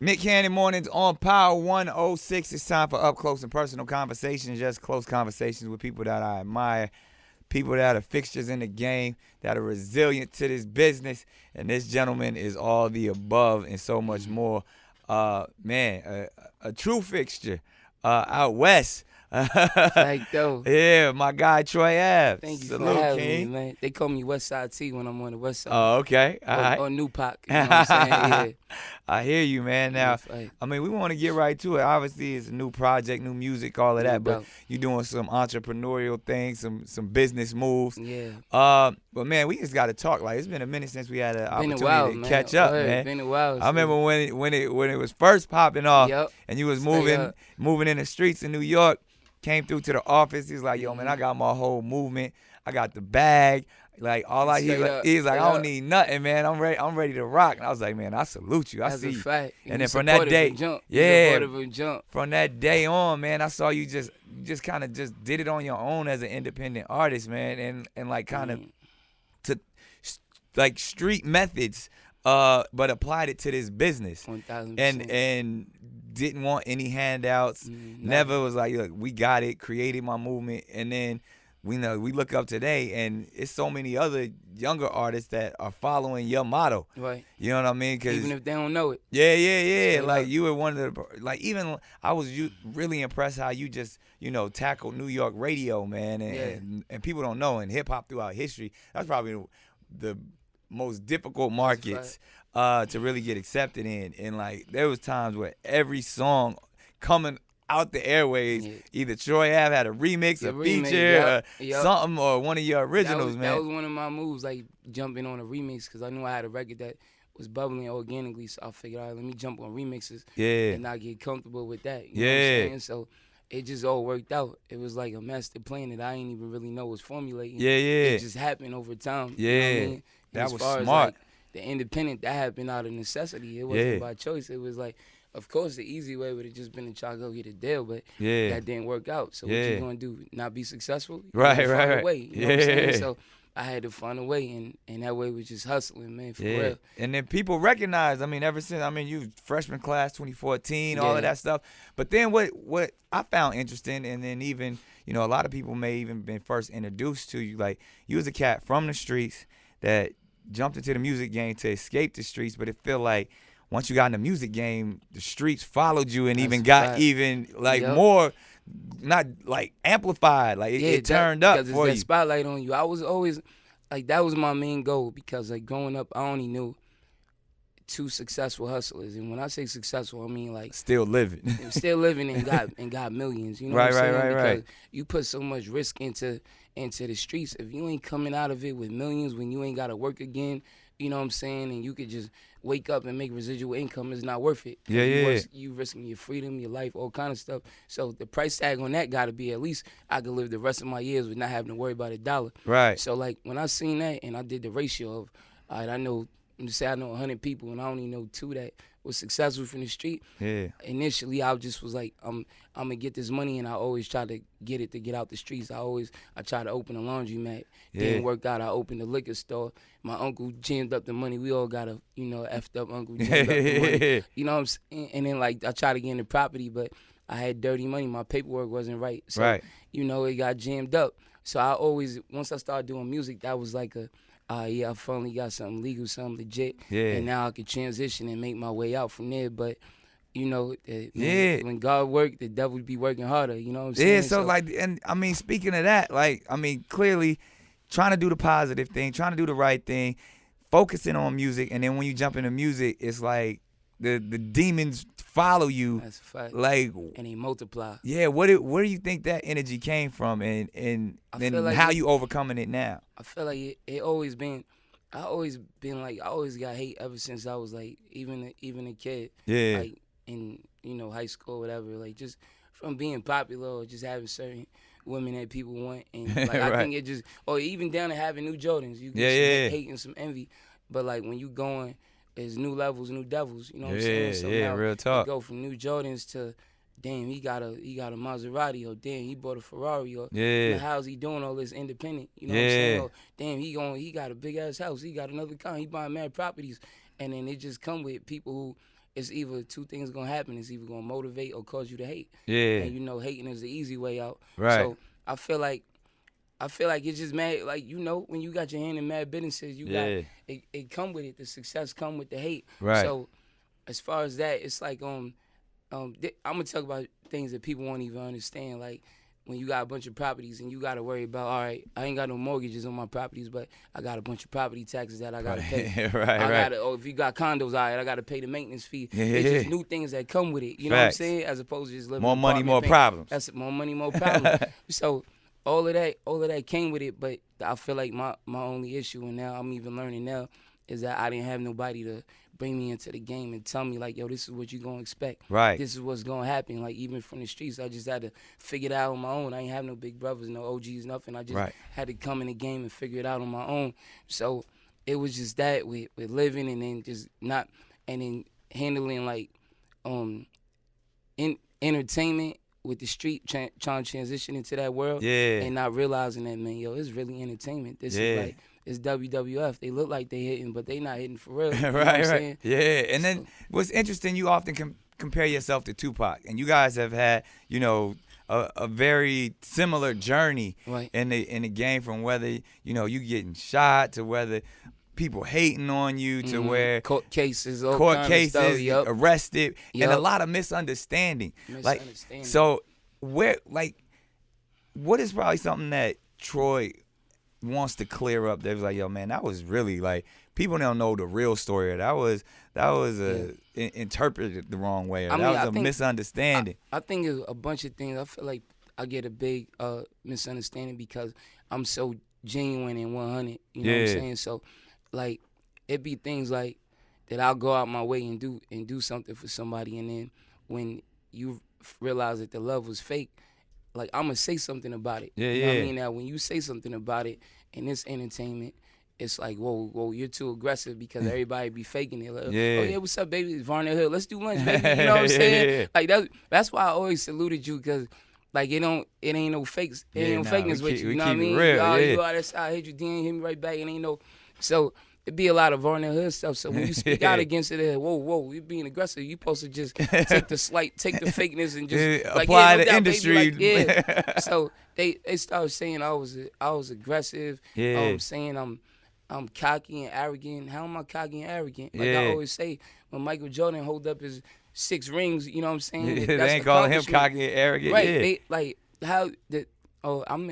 Mick Cannon Mornings on Power 106. It's time for up close and personal conversations, just close conversations with people that I admire, people that are fixtures in the game, that are resilient to this business. And this gentleman is all the above and so much more. A true fixture out west. Like though. Yeah, my guy Troy Ave. Thank you Salute, for having King. me, man. They call me West Side T when I'm on the West Side. Oh, okay. All right. Or Tupac. You know what I'm saying? Yeah. I hear you, man. Now, I mean, we want to get right to it. Obviously, it's a new project, new music, all of that. But you're doing some entrepreneurial things, some business moves. Yeah. But man, we just got to talk. Like, it's been a minute since we had an opportunity to man. catch up, man. Been a while. I remember when it was first popping off, Yep. and you was moving in the streets in New York. Came through to the office. He's like, yo, man, I got my whole movement. I got the bag. Like, all I hear, he's like, I don't need nothing, man. I'm ready to rock. And I was like, man, I salute you. I see you. Fact. And then from that day, from that day on, man, I saw you just kind of just did it on your own as an independent artist, man, and like kind of to like street methods, but applied it to this business. 1000%. And didn't want any handouts. Never was like, look, we got it. Created my movement, and then we look up today, and it's so many other younger artists that are following your motto. Right. You know what I mean? Cause, even if they don't know it. Yeah. Like you were one of the even I was really impressed how you just tackled New York radio, man, and people don't know in hip hop throughout history. That's probably the most difficult markets to really get accepted in. And like there was times where every song coming out the airways, either Troy Ave had a remix, a feature, something, or one of your originals, That was one of my moves, like jumping on a remix, because I knew I had a record that was bubbling organically. So I figured, all right, let me jump on remixes and not get comfortable with that. You know what I'm saying? So it just all worked out. It was like a master plan that I didn't even really know was formulating. It just happened over time. Yeah. You know what I mean? That was smart. As, like, the independent, that happened out of necessity. It wasn't by choice. It was like, of course, the easy way would have just been to try to go get a deal, but that didn't work out. So what you gonna do? Not be successful? Right. Find a way. You know what I'm saying? So I had to find a way, and that way was just hustling, man, for real. And then people recognize, I mean, ever since, I mean, you freshman class 2014, all of that stuff. But then what I found interesting, and then even, a lot of people may even been first introduced to you, like, you was a cat from the streets that jumped into the music game to escape the streets, but it feel like once you got in the music game, the streets followed you and even got even like more, not like amplified, like it turned up for you. Because that spotlight on you. I was always like, that was my main goal, because like growing up, I only knew two successful hustlers, and when I say successful, I mean like still living and got millions. You know what I'm saying? Right. Because you put so much risk into the streets. If you ain't coming out of it with millions, when you ain't got to work again, you know what I'm saying, and you could just wake up and make residual income, it's not worth it. You risking your freedom, your life, all kind of stuff. So the price tag on that got to be at least I could live the rest of my years with not having to worry about a dollar. Right. So like when I seen that and I did the ratio of, all right, I know 100 people and I only know 2 that was successful from the street. Yeah. Initially, I just was like, I'm gonna get this money, and I always try to get it to get out the streets. I tried to open a laundromat. Didn't work out. I opened a liquor store. My uncle jammed up the money. We all got a effed up uncle jammed up the money. You know what I'm saying? And then like I tried to get into property, but I had dirty money. My paperwork wasn't right. So it got jammed up. So I always, once I started doing music, that was like I finally got something legal, something legit. And now I can transition and make my way out from there. But, when God worked, the devil would be working harder. You know what I'm saying? Yeah, so like, and I mean, speaking of that, like, I mean, clearly trying to do the positive thing, trying to do the right thing, focusing on music. And then when you jump into music, it's like the demons follow you. That's a fact. Like, and they multiply. Yeah, where do you think that energy came from, and like how you overcoming it now? I feel like it always been. I always got hate ever since I was like even a kid. Yeah. Like in high school or whatever. Like just from being popular or just having certain women that people want, and like I think it just, or even down to having new Jordans. You get some hate and some envy, but like when you going. There's new levels, new devils. You know what I'm saying? So now real talk. You go from new Jordans to, damn, he got a Maserati, or damn, he bought a Ferrari, or how's he doing all this independent? You know what I'm saying? Or damn, he got a big ass house, he got another car, he buying mad properties, and then it just come with people who it's either two things gonna happen. It's either gonna motivate or cause you to hate. Yeah. And you know, hating is the easy way out. Right. So I feel like it's just mad. Like, you know, when you got your hand in mad businesses, you got it come with it. The success come with the hate. Right. So as far as that, it's like I'm gonna talk about things that people won't even understand. Like, when you got a bunch of properties and you got to worry about, all right, I ain't got no mortgages on my properties, but I got a bunch of property taxes that I got to pay. Right. If you got condos, all right, I got to pay the maintenance fee. Yeah. It's just new things that come with it. You know what I'm saying? As opposed to just living more money, more paying. problems. That's more money, more problems. So all of that came with it, but I feel like my only issue, and now I'm even learning now, is that I didn't have nobody to bring me into the game and tell me, like, yo, this is what you're going to expect. Right. This is what's going to happen. Like, even from the streets, I just had to figure it out on my own. I ain't have no big brothers, no OGs, nothing. I just had to come in the game and figure it out on my own. So it was just that with living, and then just not, and then handling, like, in entertainment with the street, trying to transition into that world. And not realizing that, man, yo, it's really entertainment. This is like, it's WWF. They look like they hitting, but they not hitting for real. You know what I'm saying? Yeah. And then what's interesting, you often compare yourself to Tupac, and you guys have had, you know, a very similar journey in the game, from whether, you know, you getting shot to whether people hating on you to where court cases, arrested, and a lot of misunderstanding. Like, so where, like, what is probably something that Troy wants to clear up? They was like, yo, man, that was really, like, people don't know the real story. That was interpreted the wrong way. That was a misunderstanding. I think it's a bunch of things. I feel like I get a big misunderstanding because I'm so genuine and 100. You know what I'm saying? So, like, it be things like that I'll go out my way and do something for somebody, and then when you realize that the love was fake, like, I'm going to say something about it. You know what I mean? Now, when you say something about it in this entertainment, it's like, whoa, you're too aggressive, because everybody be faking it. Like, oh, yeah, what's up, baby? It's Varner Hill. Let's do lunch, baby. You know what I'm saying? Like, that's why I always saluted you, because, like, it ain't no fakes. It ain't no fakeness with you. You know what I mean? Real, you go out that side, hit you, then hit me right back. It ain't no. So it be a lot of Varner Hood stuff. So when you speak out against it, whoa, you being aggressive. You supposed to just take the fakeness and just apply the industry. Baby, like, So they started saying I was aggressive. Saying I'm cocky and arrogant. How am I cocky and arrogant? Like I always say, when Michael Jordan hold up his 6 rings, you know what I'm saying? They ain't calling him cocky and arrogant. Right? They, like, how that?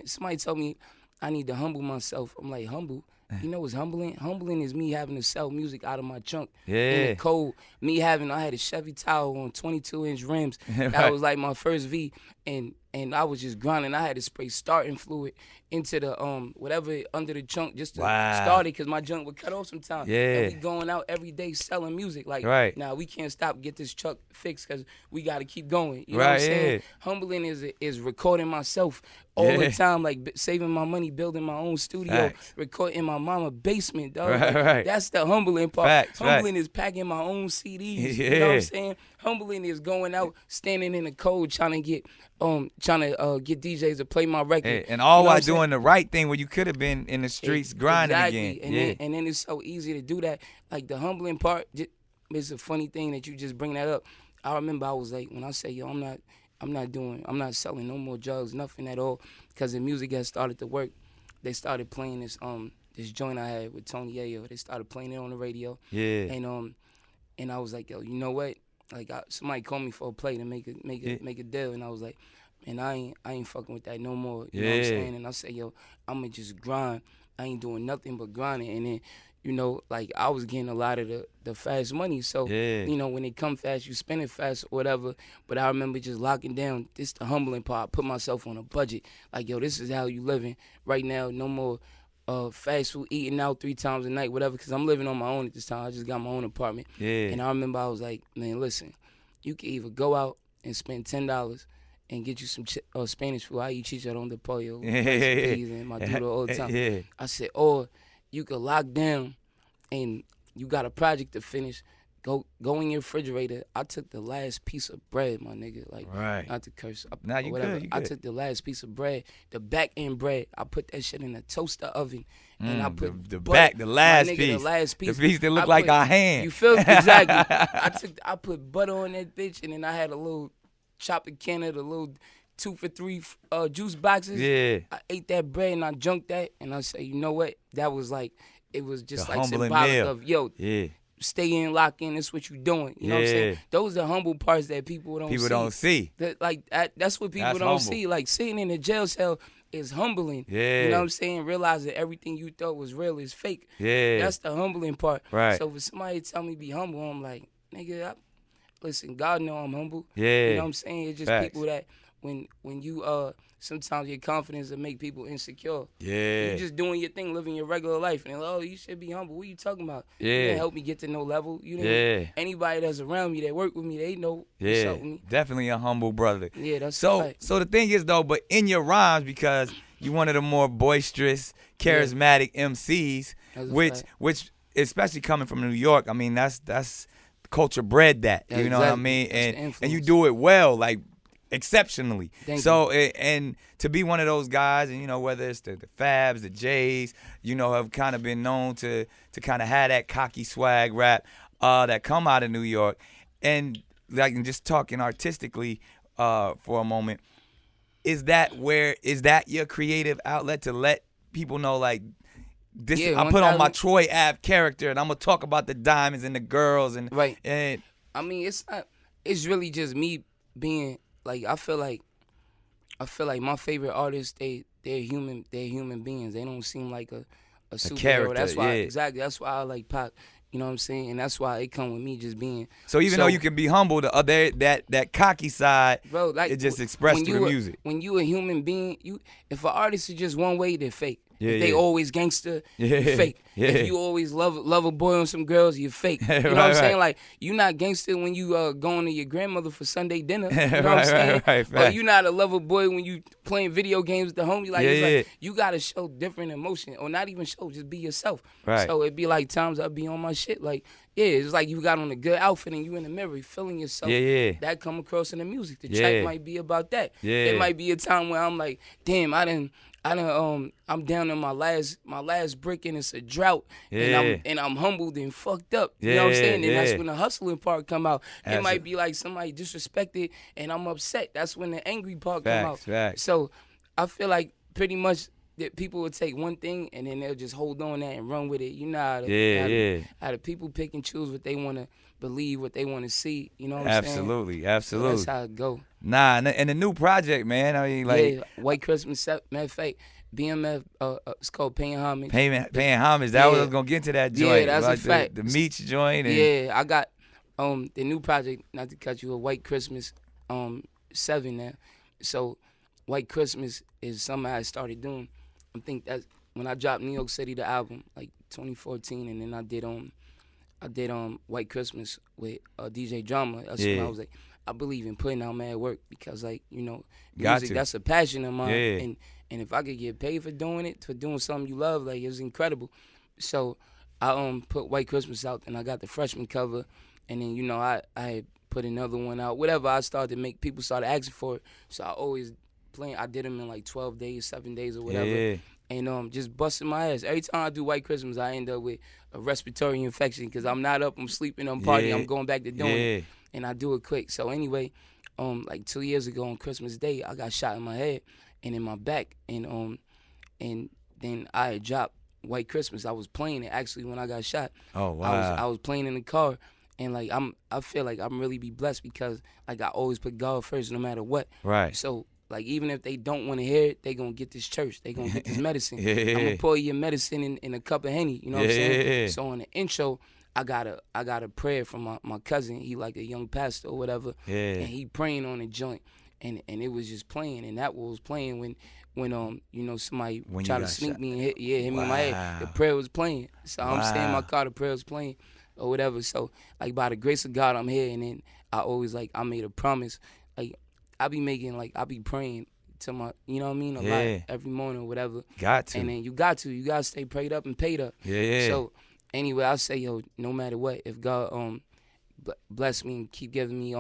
Somebody told me I need to humble myself. I'm like, humble? You know what's humbling? Humbling is me having to sell music out of my trunk in the cold. I had a Chevy Tahoe on 22-inch rims. That was like my first V, and I was just grinding. I had to spray starting fluid into the whatever under the trunk just to start it, because my junk would cut off sometimes. And we going out every day selling music. Like, now we can't stop, get this truck fixed, because we got to keep going. You know what I'm saying? Humbling is recording myself all the time, like saving my money, building my own studio, recording in my mama basement, dog. That's the humbling part. Humbling is packing my own CDs. You know what I'm saying? Humbling is going out, standing in the cold, trying to get DJs to play my record. And all while doing the right thing, where you could have been in the streets grinding again. And then it's so easy to do that. Like, the humbling part, it's a funny thing that you just bring that up. I remember I was like, when I say, yo, I'm not selling no more drugs, nothing at all, because the music had started to work. They started playing this joint I had with Tony Ayo. They started playing it on the radio. And I was like, yo, you know what? Like, somebody called me for a play to make a deal, and I was like, man, I ain't fucking with that no more. You know what I'm saying? And I said, yo, I'm gonna just grind. I ain't doing nothing but grinding. And then, you know, like, I was getting a lot of the fast money. So, you know, when it come fast, you spend it fast or whatever. But I remember just locking down. This the humbling part. I put myself on a budget. Like, yo, this is how you living right now. No more fast food, eating out 3 times a night, whatever, because I'm living on my own at this time. I just got my own apartment. And I remember I was like, man, listen, you can either go out and spend $10 and get you some Spanish food. I eat chicharrón de pollo and my dude all the time. I said, or you could lock down and you got a project to finish, Go in your refrigerator. I took the last piece of bread, my nigga. Like, Right. not to curse. Nah, you whatever. good. You I good. took the last piece of bread, the back end bread. I put that shit in a toaster oven, and I put the butter, back, the last my nigga, piece, the last piece. the piece that look I like put- our hand. You feel me? Exactly. I put butter on that bitch, and then I had a little chopped can of the little 2 for $3 juice boxes. Yeah. I ate that bread and I junked that, and I said, you know what? That was like, it was just The like humbling symbolic meal. of, yo, Yeah. stay in, lock in. That's what you doing. You know what I'm saying? Yeah. Those are humble parts that people don't People see. don't see. That's what people That's don't humble. see. Like, sitting in a jail cell is humbling. Yeah. You know what I'm saying? Realizing everything you thought was real is fake. Yeah. That's the humbling part. Right. So for somebody to tell me be humble, I'm like, nigga, listen, God know I'm humble. Yeah. You know what I'm saying? It's just Facts. people that when you sometimes your confidence will make people insecure. Yeah. You just doing your thing, living your regular life, and oh, you should be humble. What you talking about? Yeah. You didn't help me get to no level. You didn't. Yeah. Anybody that's around me that work with me, they know what's Yeah. up with me. Definitely a humble brother. Yeah, that's a So fact. the thing is though, but in your rhymes, because you one of the more boisterous, charismatic MCs, That's a which fact. especially coming from New York, I mean that's culture bred that. Yeah, You know what I exactly. mean? That's the And you influence. do it well, like exceptionally. Thank so and to be one of those guys, and you know, whether it's the Fabs, the Jays, you know, have kind of been known to kind of have that cocky swag rap that come out of New York. And like, and just talking artistically for a moment, is that your creative outlet to let people know, like, this Yeah, I put on my 1000 Troy Ave character, and I'm gonna talk about the diamonds and the girls and Right. and I mean, it's not. It's really just me being like. I feel like my favorite artists. They're human. They're human beings. They don't seem like a superhero. character, That's why yeah. exactly. That's why I like Pac. You know what I'm saying? And that's why it come with me just being. so even though you can be humble, the other that cocky side, Bro, like it just expressed when through the music. When you a human being, if an artist is just one way, they're fake. Yeah, if they yeah. always gangster, Yeah, you're fake. yeah. If you always love a boy on some girls, you're fake. You know what I'm Right, saying? right. Like, you not gangster when you going to your grandmother for Sunday dinner. You know what I'm Right, saying? right, Or fact. you not a lover boy when you playing video games with the homie. Like, Yeah, it's like yeah. you gotta show different emotion, or not even show, just be yourself. Right. So it'd be like times I be on my shit. Like, yeah, it's like you got on a good outfit and you in the mirror, you feeling yourself. Yeah, yeah. That come across in the music. The Yeah. track might be about that. Yeah. It might be a time where I'm like, damn, I'm down in my last brick and it's a drought. Yeah. And I'm humbled and fucked up. You know what I'm Yeah, saying? And that's yeah. when the hustling part come out. It Absolutely. might be like somebody disrespected and I'm upset. That's when the angry part come out. Facts. So I feel like pretty much that people would take one thing and then they'll just hold on that and run with it. You know how the people pick and choose what they want to believe, what they want to see. You know what I'm saying? Absolutely. So that's how it go. Nah, and the new project, man. I mean, like, Yeah, White Christmas. Matter of fact, BMF, it's called Paying Homage. paying homage. That was I Yeah. was gonna get to that Yeah, joint. that's a like fact. The Meats joint. And, Yeah, I got the new project. Not to cut you, a White Christmas 7 now. So White Christmas is something I started doing. I think that's when I dropped New York City the album, like 2014, and then I did White Christmas with DJ Drama. That's when Yeah. I was like, I believe in putting out mad work because, like, you know, Got music, to. that's a passion of mine. Yeah. And if I could get paid for doing it, for doing something you love, like, it was incredible. So I put White Christmas out, and I got the freshman cover, and then, you know, I had put another one out. Whatever I started to make, people started asking for it. So I always I did them in like 12 days, 7 days or whatever. Yeah. And just busting my ass. Every time I do White Christmas, I end up with a respiratory infection because I'm not up, I'm sleeping, I'm partying, Yeah. I'm going back to doing Yeah. it. And I do it quick. So anyway, like 2 years ago on Christmas Day, I got shot in my head and in my back. And then I had dropped White Christmas. I was playing it actually when I got shot. Oh wow. I was playing in the car. And like I feel like I'm really be blessed because like I always put God first no matter what. Right. So like even if they don't want to hear it, they gonna get this church. They gonna get this medicine. Yeah. I'm gonna pour your medicine in a cup of Henny. You know what I'm saying? Yeah. So on the intro, I got a prayer from my cousin. He like a young pastor or whatever. Yeah. And he praying on the joint. And it was just playing. And that was playing when you know, somebody When you tried to got sneak shot. me and hit me in my head. The Wow. prayer was playing. So I'm staying in my Wow. car, the prayer was playing or whatever. So like by the grace of God I'm here, and then I always like I made a promise. Like I be praying to my, you know what I mean, a Yeah. lot every morning or whatever. Got to. And then you gotta stay prayed up and paid up. Yeah. So anyway, I say, yo, no matter what, if God bless me and keep giving me,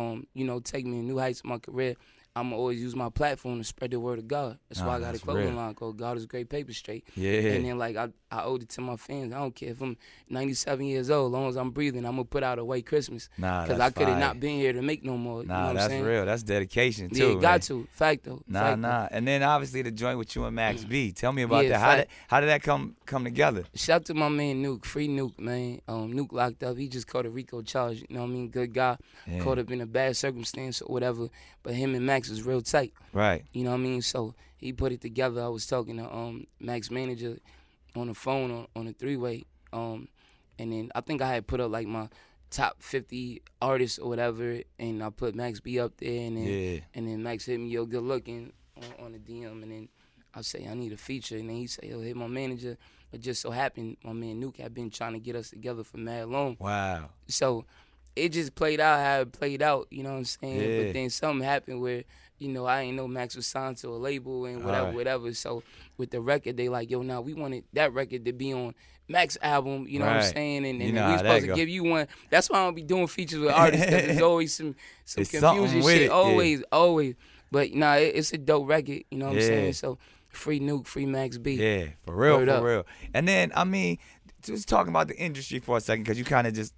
take me to new heights in my career, I'm going to always use my platform to spread the word of God. That's why I got a clothing line called God is Great Paper Straight. Yeah. And then, like, I owed it to my fans. I don't care if I'm 97 years old. As long as I'm breathing, I'm going to put out a white Christmas. Because I could have not been here to make no more. You know what I'm saying? Real. That's dedication, too. Yeah, got to. Fact, though. And then, obviously, the joint with you and Max B. Tell me about that. How did that come together? Shout out to my man Nuke. Free Nuke, man. Nuke locked up. He just caught a RICO charge. You know what I mean? Good guy. Yeah. Caught up in a bad circumstance or whatever. But him and Max was real tight. Right. You know what I mean? So he put it together. I was talking to Max manager on the phone on a three-way. And then I think I had put up like my top 50 artists or whatever, and I put Max B up there, and then Max hit me, yo, good looking on the DM, and then I say I need a feature, and then he say, yo, hit my manager. But just so happened my man Nuke had been trying to get us together for mad long. Wow. So it just played out how it played out, you know what I'm saying? Yeah. But then something happened where, I ain't know Max was signed to a label and whatever. So with the record, they like, yo, now we wanted that record to be on Max album, you know what I'm saying? And we supposed to give you one. That's why I don't be doing features with artists, because there's always some confusion shit. Always. But it's a dope record, you know what I'm saying? So free Nuke, free Max B. Yeah, for real. And then, I mean, just talking about the industry for a second, because you kind of just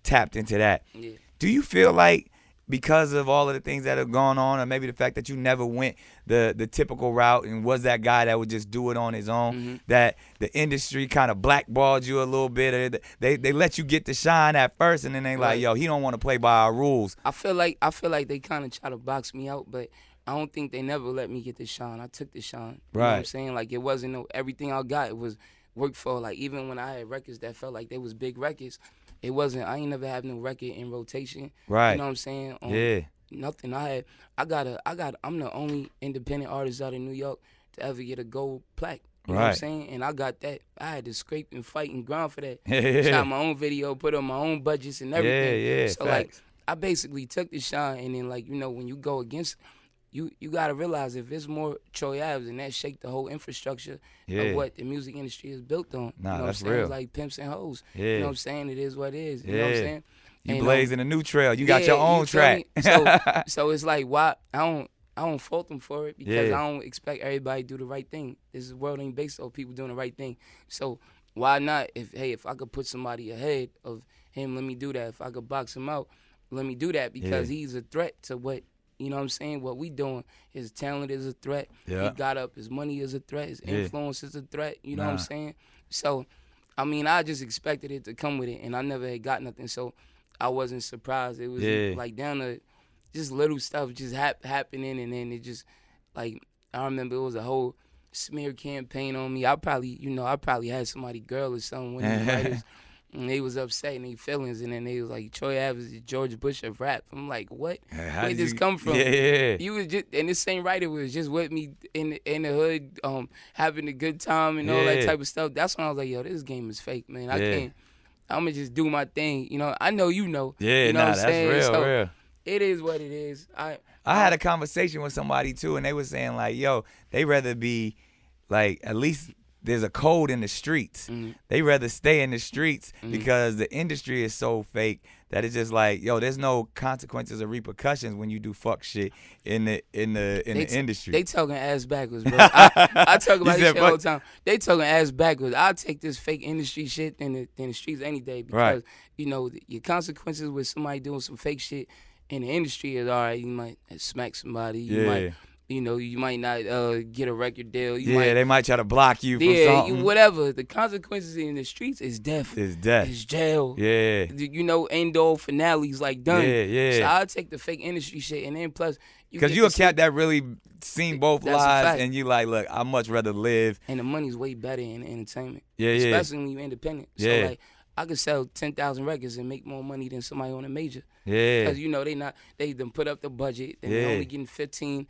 tapped into that. Yeah. Do you feel like, because of all of the things that have gone on, or maybe the fact that you never went the typical route and was that guy that would just do it on his own, that the industry kind of blackballed you a little bit, or they let you get to shine at first, and then they like, yo, he don't want to play by our rules? I feel like they kind of try to box me out, but I don't think they never let me get the shine. I took the shine. You know what I'm saying? Like, it wasn't everything I got, it was work for. Like, even when I had records that felt like they was big records, it wasn't. I ain't never had no record in rotation. Right. You know what I'm saying? Nothing. I'm the only independent artist out of New York to ever get a gold plaque. You know what I'm saying? And I got that. I had to scrape and fight and grind for that. Shot my own video, put on my own budgets and everything. So facts. Like, I basically took the shine, and then, like, when you go against, you got to realize if it's more Troy Ave, and that shake the whole infrastructure of what the music industry is built on. Nah, you know that's what I'm saying? real. Like pimps and hoes. You know what I'm saying? It is what it is. You know what I'm saying? You blazing a new trail. You got your own track. So it's like, why I don't fault them for it, because I don't expect everybody to do the right thing. This world ain't based on people doing the right thing. So why not? If I could put somebody ahead of him, let me do that. If I could box him out, let me do that, because he's a threat to what. You know what I'm saying? What we doing, his talent is a threat. Yeah. He got up, his money is a threat, his influence is a threat. You know what I'm saying? So, I mean, I just expected it to come with it, and I never had got nothing, so I wasn't surprised. It was like down to just little stuff just happening, and then it just, like, I remember it was a whole smear campaign on me. I probably had somebody girl or something when the writers. And they was upset and they feelings, and then they was like, Troy Ave is the George Bush of rap. I'm like, what? Where did this come from? You was just, and this same writer was just with me in the hood, having a good time and all that type of stuff. That's when I was like, yo, this game is fake, man. I can't. I'm gonna just do my thing. I know you know. Yeah, you know what I'm that's saying? real, so real. It is what it is. I had a conversation with somebody too, and they were saying like, yo, they rather be like, at least there's a code in the streets. They rather stay in the streets because the industry is so fake that it's just like, yo, there's no consequences or repercussions when you do fuck shit in the industry. They talking ass backwards, bro. I talk about this shit all the time. They talking ass backwards. I'll take this fake industry shit in the streets any day, because your consequences with somebody doing some fake shit in the industry is all right. You might smack somebody. You might. You might not get a record deal. They might try to block you from something. Whatever. The consequences in the streets is death. It's death. It's jail. Yeah. End-all finales, like, done. Yeah. So I'll take the fake industry shit, and then plus... Because you a cat that really seen both lives, and you like, look, I'd much rather live. And the money's way better in entertainment. Yeah. Especially when you're independent. So, like, I could sell 10,000 records and make more money than somebody on a major. Yeah. Because, they done put up the budget, and they're only getting 15%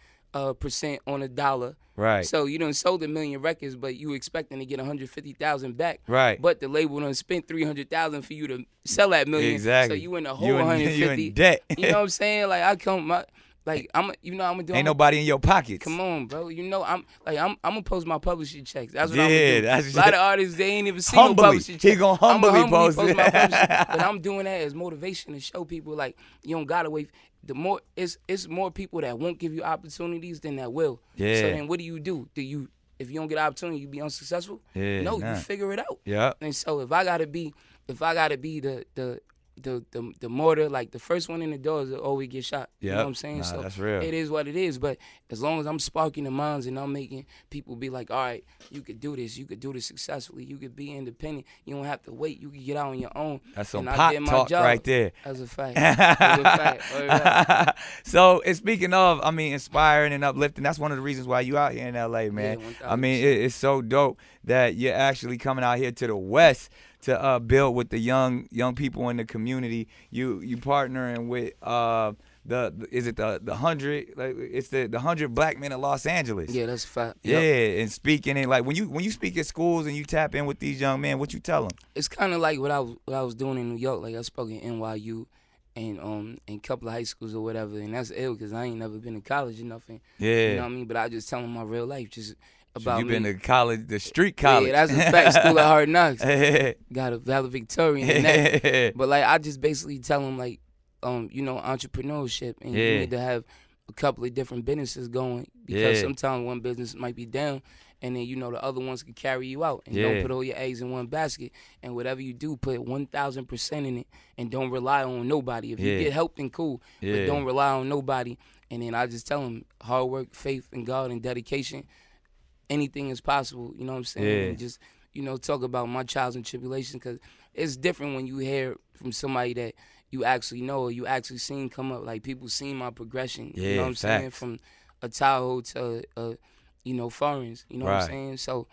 on a dollar. Right. So you done sold 1 million records, but you expecting to get 150,000 back. Right. But the label done spent 300,000 for you to sell that million. Exactly. So you in the whole 150. You in debt. You know what I'm saying? Like, Like I'm doing. Ain't nobody in your pockets. Come on, bro. I'm gonna post my publishing checks. That's what Yeah, I'm gonna do. that's A lot of artists, they ain't even seen Humbly. no publishing checks. He gonna humbly post my it. publishing, but I'm doing that as motivation to show people like you don't gotta wait. It's more people that won't give you opportunities than that will. Yeah. So then what do? If you don't get an opportunity, you be unsuccessful? Yeah, No, nah. you figure it out. Yeah. And so if I gotta be the mortar, like the first one in the door is always get shot. You know what I'm saying? Nah, So that's real. it is what it is. But as long as I'm sparking the minds and I'm making people be like, all right, you could do this. You could do this successfully. You could be independent. You don't have to wait. You could get out on your own. That's some and pop I did my talk job. right there. That's a fact. That's a fact. So, speaking of, I mean, inspiring and uplifting, that's one of the reasons why you out here in LA, man. Yeah, I mean, it's so dope that you're actually coming out here to the West to build with the young people in the community. You partnering with is it the 100? Like it's the 100 Black Men in Los Angeles. Yeah, that's a fact. Yeah, Yep. and speaking in like when you speak at schools and you tap in with these young men, what you tell them? It's kind of like what I was doing in New York. Like I spoke in NYU and a couple of high schools or whatever, and that's ill because I ain't never been to college or nothing. Yeah, you know what I mean. But I just tell them my real life, just about you been me. to college, the street college. Yeah, that's a fact. School of Hard Knocks. Got a valedictorian in that. But like I just basically tell them like, entrepreneurship, and you need to have a couple of different businesses going because sometimes one business might be down, and then the other ones can carry you out. And don't put all your eggs in one basket. And whatever you do, put 1,000% in it, and don't rely on nobody. If you get help, then cool, but don't rely on nobody. And then I just tell them hard work, faith in God, and dedication. Anything is possible, you know what I'm saying? Yeah. And just, talk about my trials and tribulations because it's different when you hear from somebody that you actually know or you actually seen come up. Like, people seen my progression, you know what I'm saying? From a Tahoe to, foreigns, you know what I'm saying? So,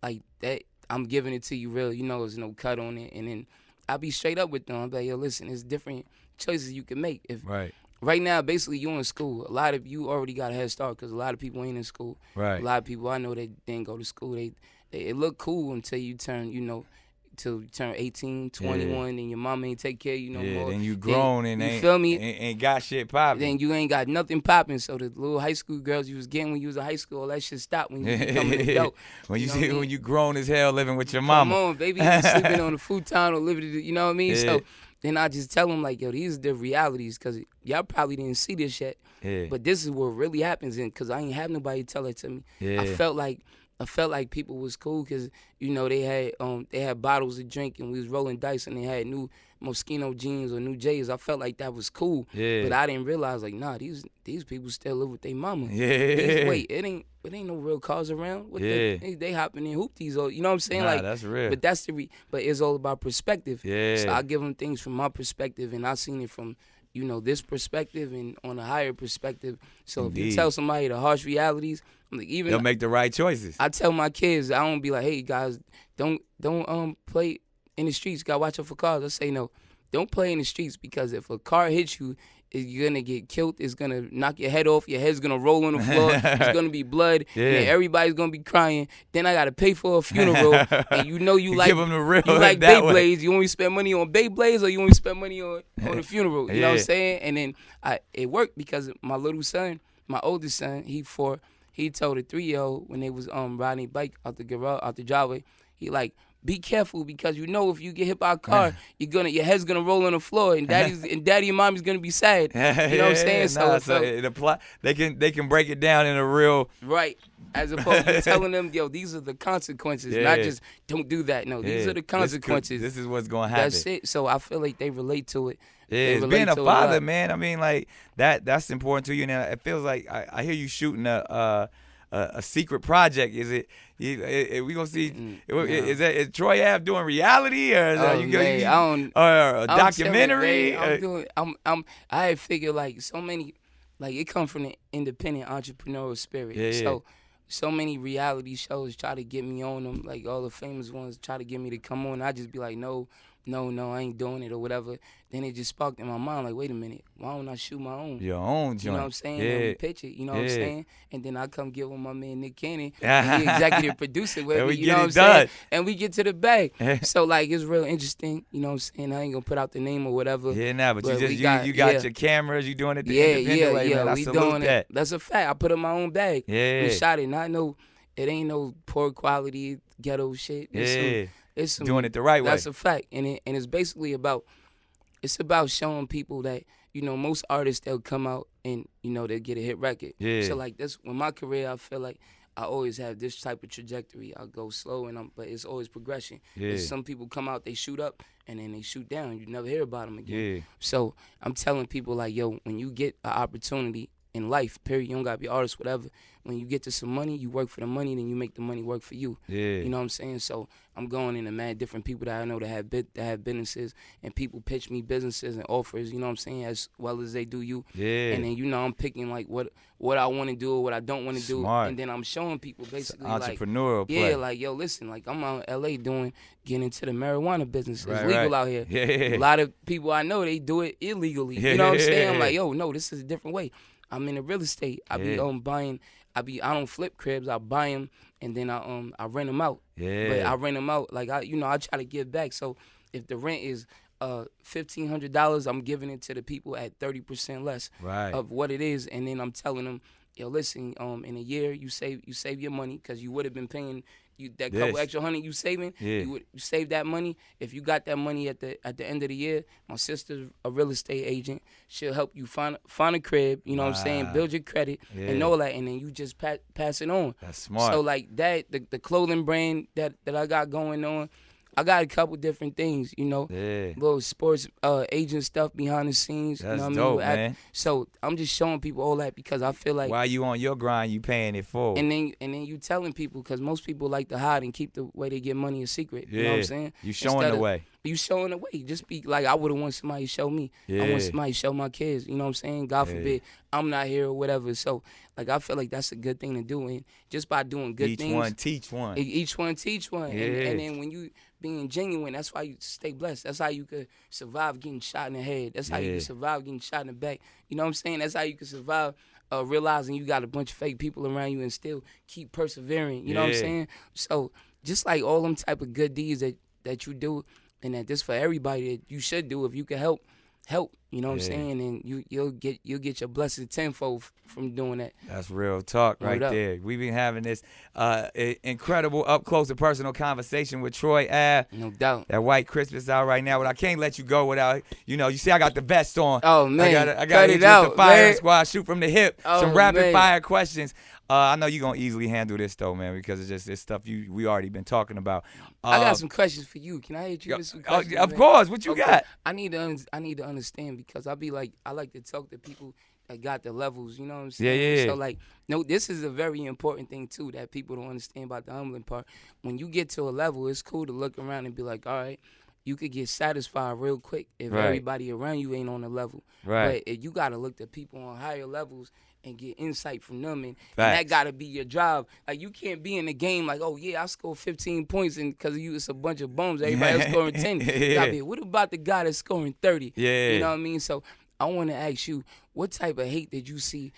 like, that, I'm giving it to you real, there's no cut on it. And then I be straight up with them. I'm like, yo, listen, there's different choices you can make. Right now, basically, you in school. A lot of you already got a head start because a lot of people ain't in school. Right. A lot of people I know that didn't go to school. It look cool until you turn, till you turn 18, 21, and your mama ain't take care of you no more. Then you grown and you feel me? Ain't got shit popping. Then you ain't got nothing popping. So the little high school girls you was getting when you was in high school, all that shit stopped when you become an adult. when you grown as hell living with your mama. Come on, baby, you sleeping on the futon or living, you know what I mean? Yeah. So then I just tell them, like, yo, these are the realities because y'all probably didn't see this yet. Yeah. But this is what really happens because I ain't have nobody tell it to me. Yeah. I felt like people was cool because, they had bottles of drink and we was rolling dice and they had new Moschino jeans or new J's. I felt like that was cool. Yeah. But I didn't realize, like, nah, these people still live with their mama. Yeah. Wait, it ain't no real cars around. They hopping in hoopties or, you know what I'm saying? Nah, like, that's real. But that's but it's all about perspective. Yeah. So I give them things from my perspective and I seen it from, this perspective and on a higher perspective. So Indeed. if you tell somebody the harsh realities, like, they'll make the right choices. I tell my kids, I don't be like, hey guys, don't play in the streets. Gotta watch out for cars. I say no, don't play in the streets because if a car hits you, you're gonna get killed. It's gonna knock your head off. Your head's gonna roll on the floor. It's gonna be blood. Yeah. And then everybody's gonna be crying. Then I gotta pay for a funeral. And you like give them the real you like that way. Beyblades. You want me to spend money on Beyblades or you want me to spend money on the funeral? You know what I'm saying? And then it worked because my little son, my oldest son, he told a 3-year-old when they was riding a bike out the garage, out the driveway, he like, be careful because if you get hit by a car, your head's gonna roll on the floor and daddy and mommy's gonna be sad. You know what I'm saying? They can break it down in a real right. As opposed to telling them, yo, these are the consequences, not just don't do that. No, these are the consequences. This is what's gonna happen. That's it. So I feel like they relate to it. Yeah, it's being a father, man. I mean, like that's important to you. Now it feels like I hear you shooting a secret project. Is it? We gonna see? Is Troy Ave doing reality or a documentary? I had figured like so many, like it come from the independent entrepreneurial spirit. Yeah. So many reality shows try to get me on them. Like all the famous ones try to get me to come on. I just be like, no, no, I ain't doing it or whatever. Then it just sparked in my mind, like, wait a minute, why don't I shoot my own? Your own joint. You know what I'm saying? Yeah. And we pitch it, you know what I'm saying? And then I come get with my man Nick Cannon, and and he executive producer with and me, we you get know what it I'm done. saying? And we get to the bag. So, like, it's real interesting, you know what I'm saying? I ain't gonna put out the name or whatever. Yeah, nah, but you just you got your cameras, you doing it the yeah, independent way, man. I we salute doing that. it. That's a fact. I put in my own bag. Yeah. We shot it, not no, it ain't no poor quality ghetto shit. It's some, doing it the right way. That's a fact. And it's basically about showing people that, you know, most artists, they'll come out and, you know, they'll get a hit record. Yeah. So like this, with my career, I feel like I always have this type of trajectory. I go slow but it's always progression. Yeah. Some people come out, they shoot up, and then they shoot down. You never hear about them again. Yeah. So I'm telling people, like, yo, when you get an opportunity in life, period, you don't gotta be an artist, whatever. When you get to some money, you work for the money, then you make the money work for you. Yeah. You know what I'm saying? So I'm going into mad different people that I know that have businesses, and people pitch me businesses and offers, you know what I'm saying, as well as they do you. Yeah. And then, you know, I'm picking like what I want to do or what I don't want to do. And then I'm showing people basically entrepreneurial like, play. yeah, like, yo, listen, like I'm out in LA getting into the marijuana business. Right, it's legal right. out here. Yeah. A lot of people I know, they do it illegally. Yeah. You know what I'm saying? I'm like, yo, no, this is a different way. I'm in the real estate. I be buying. I don't flip cribs. I buy them and then I rent them out. Yeah. But I rent them out like I try to give back. So if the rent is $1,500, I'm giving it to the people at 30% less of what it is, and then I'm telling them, yo, listen, in a year you save your money because you would have been paying. That couple extra $100 you saving, you save that money. If you got that money at the end of the year, my sister's a real estate agent. She'll help you find a crib, you know what I'm saying, build your credit and all that, and then you just pass it on. That's smart. So like that, the clothing brand that I got going on, I got a couple different things, you know, little sports agent stuff behind the scenes. That's you know what dope, I mean? man. So I'm just showing people all that because I feel like while you on your grind, you paying it forward. And then you telling people, because most people like to hide and keep the way they get money a secret. You know what I'm saying? You showing the way. You showing the way. Just be like, I would have want somebody to show me. I want somebody to show my kids. You know what I'm saying? God forbid I'm not here or whatever. So like I feel like that's a good thing to do. And just by doing good things. Each one teach one. Each one teach one. And then when you being genuine, that's why you stay blessed. That's how you could survive getting shot in the head. That's how you can survive getting shot in the back. You know what I'm saying? That's how you can survive realizing you got a bunch of fake people around you and still keep persevering. You know what I'm saying? So just like all them type of good deeds that you do, and that this for everybody that you should do if you can help. You know what I'm saying? And you'll get your blessed tenfold from doing that. That's real talk right there. We've been having this incredible up close and personal conversation with Troy Ave. No doubt. That white Christmas out right now, but I can't let you go without, you see I got the vest on. Oh man, I got it out. The firing squad, shoot from the hip. Oh, some rapid fire questions. I know you're gonna easily handle this though, man, because it's stuff we already been talking about. I got some questions for you. Can I hit you with some questions? Of course. What you got? I need to understand because I like to talk to people that got the levels. You know what I'm saying? Yeah. So like, no, this is a very important thing too that people don't understand about the humbling part. When you get to a level, it's cool to look around and be like, all right, you could get satisfied real quick if everybody around you ain't on the level. Right. But you got to look to people on higher levels and get insight from them, and that got to be your job. Like, you can't be in the game like, oh, yeah, I scored 15 points, and because of you, it's a bunch of bums. Everybody else scoring 10. You gotta be, what about the guy that's scoring 30? Yeah. You know what I mean? So I want to ask you, what type of hate did you see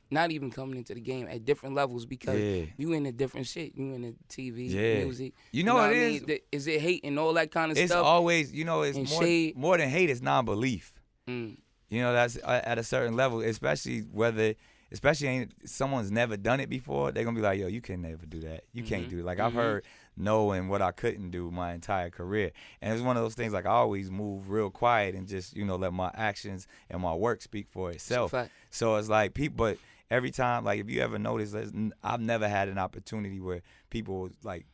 not even coming into the game at different levels because you in a different shit. You in the TV, music. You know what it is? Is it hate and all that kind of stuff? It's always, it's more than hate, it's non-belief. That's at a certain level, especially someone's never done it before, they're going to be like, yo, you can never do that. You can't do it. Like, I've heard no and what I couldn't do my entire career. And it's one of those things, like, I always move real quiet and just, let my actions and my work speak for itself. So it's like but every time, like, if you ever notice, I've never had an opportunity where people, like,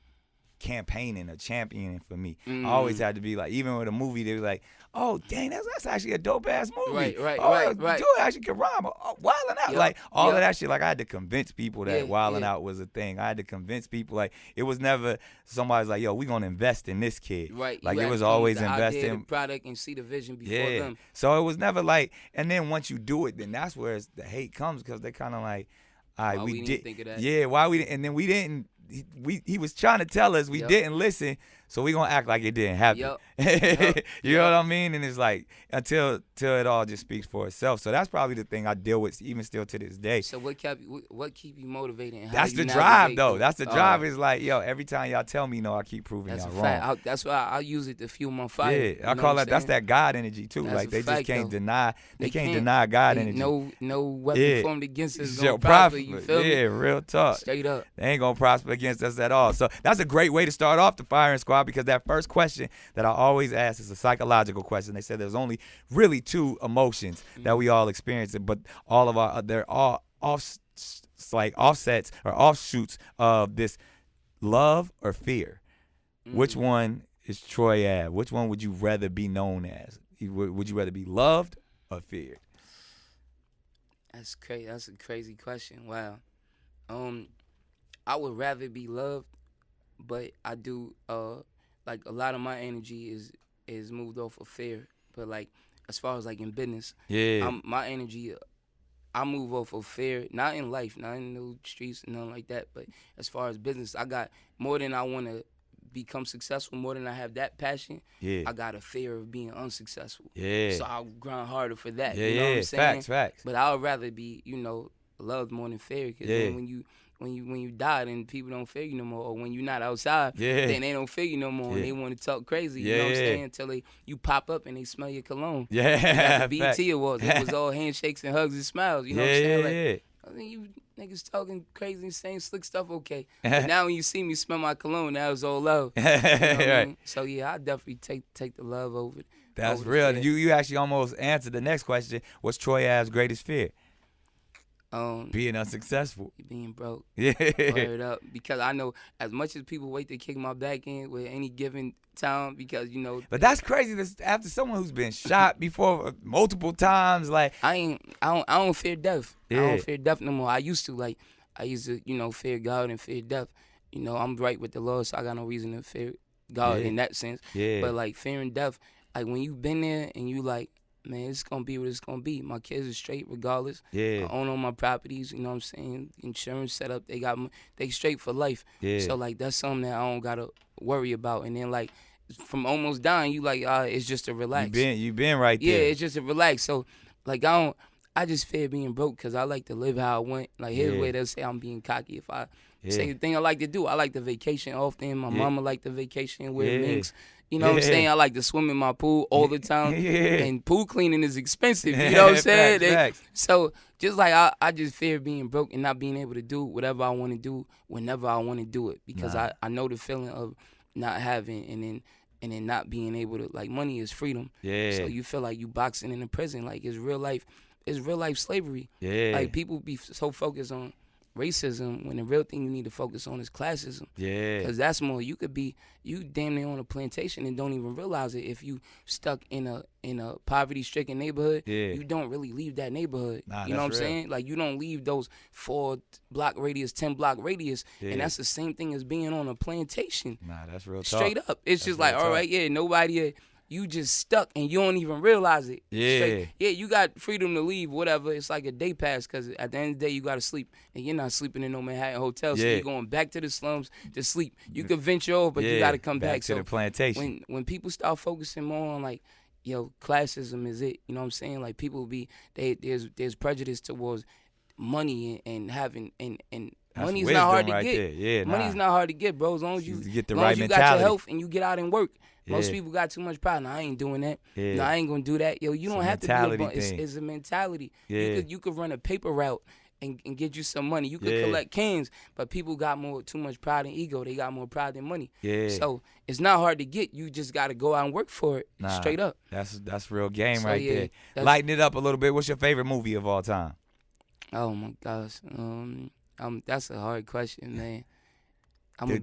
campaigning or championing for me. I always had to be like, even with a movie, they were like, oh, dang, that's actually a dope-ass movie. Right. Dude actually can rhyme. Wildin' Out. Like, all of that shit, like, I had to convince people that Wildin' Out was a thing. I had to convince people, like, it was never somebody's like, yo, we going to invest in this kid. Right. Like, it was always investing. The product and see the vision before them. So it was never like, and then once you do it, then that's where the hate comes, because they're kind of like, all right, we didn't think of that. Yeah, why we didn't, and then we didn't he was trying to tell us we Yep. didn't listen, so we gonna act like it didn't happen. Yep. You know what I mean? And it's like until it all just speaks for itself. So that's probably the thing I deal with even still to this day. So what keep you motivated? And how That's you the drive navigate though. through- That's the drive. Is like, yo, every time y'all tell me no, I keep proving That's y'all a wrong. fact. That's why I use it to fuel my fire. Yeah, You I know call what that. That's I'm that God energy too. That's Like a they just fact, can't though. deny. They can't can't. deny God saying? energy. No weapon Yeah. formed against us is Yo, gonna prosper. You profit. feel Yeah, me? real talk. Straight up. They ain't gonna prosper against us at all. So that's a great way to start off the firing squad, because that first question that I always ask is a psychological question. They said there's only really two emotions that we all experience, but all of they're all offsets or offshoots of this love or fear. Which one is Troy Ave? Which one would you rather be known as? Would you rather be loved or feared? That's crazy. That's a crazy question. Wow. I would rather be loved, but I do like a lot of my energy is moved off of fear. But like as far as like in business, my energy I move off of fear, not in life, not in the streets, nothing like that. But as far as business, I got more than I want to become successful, more than I have that passion. I got a fear of being unsuccessful. So I'll grind harder for that. You know what I'm saying? Facts. But I would rather be, loved more than feared. Because then when you die, then people don't fear you no more. Or when you're not outside, then they don't fear you no more. And they want to talk crazy. You know what I'm saying? Until you pop up and they smell your cologne. You got the BET Awards. It was all handshakes and hugs and smiles. You know what I'm saying? Like, I think you niggas talking crazy and saying slick stuff, okay. But now when you see me smell my cologne, that was all love. You know what I mean? So yeah, I definitely take the love over. That's over real. the fear. You actually almost answered the next question. What's Troy Ave's greatest fear? Being unsuccessful. Being broke. Yeah. Word up. Because I know as much as people wait to kick my back in with any given time, because But that's crazy. After someone who's been shot before multiple times, like I don't fear death. I Yeah. don't fear death no more. I used to fear God and fear death. I'm right with the Lord, so I got no reason to fear God in that sense. But like fearing death, like when you've been there and you like, man, it's gonna be what it's gonna be. My kids are straight regardless. I own all my properties, you know what I'm saying? Insurance set up, they straight for life. So like that's something that I don't gotta worry about. And then like from almost dying, you like it's just a relax. You been right there. Yeah, it's just a relax. So like I just fear being broke because I like to live how I want. Like here's where they'll say I'm being cocky if I say the thing I like to do. I like to vacation often. My mama like to vacation and wear minks. You know what I'm saying? I like to swim in my pool all the time. And pool cleaning is expensive. You know what I'm saying? Facts. So just like I just fear being broke and not being able to do whatever I want to do whenever I want to do it. Because I know the feeling of not having and then not being able to, like, money is freedom. So you feel like you boxing in a prison. Like it's real life slavery. Like people be so focused on racism when the real thing you need to focus on is classism. Because that's more, you damn near on a plantation and don't even realize it. If you stuck in a poverty-stricken neighborhood, you don't really leave that neighborhood. You know what I'm saying? Like you don't leave those 4-block radius, 10-block radius, and that's the same thing as being on a plantation. That's real talk. Straight up. It's just like, all right, nobody... You just stuck and you don't even realize it. You got freedom to leave, whatever. It's like a day pass because at the end of the day, you got to sleep. And you're not sleeping in no Manhattan hotel, so you're going back to the slums to sleep. You can venture off, but you got to come back. To the plantation. When people start focusing more on, like, classism is it, you know what I'm saying? Like, people there's prejudice towards money and having, and money's not hard to get. Money's not hard to get, bro. As long as you get the right right you mentality. got your health and you get out and work. Most people got too much pride. No, I ain't doing that. No, I ain't gonna do that. You don't have to be a bum. It's a mentality. You could run a paper route and get you some money. You could collect cans, but people got too much pride and ego. They got more pride than money. So it's not hard to get. You just gotta go out and work for it. Straight up. That's real game right there. Lighten it up a little bit. What's your favorite movie of all time? Oh my gosh. That's a hard question, man. I'm gonna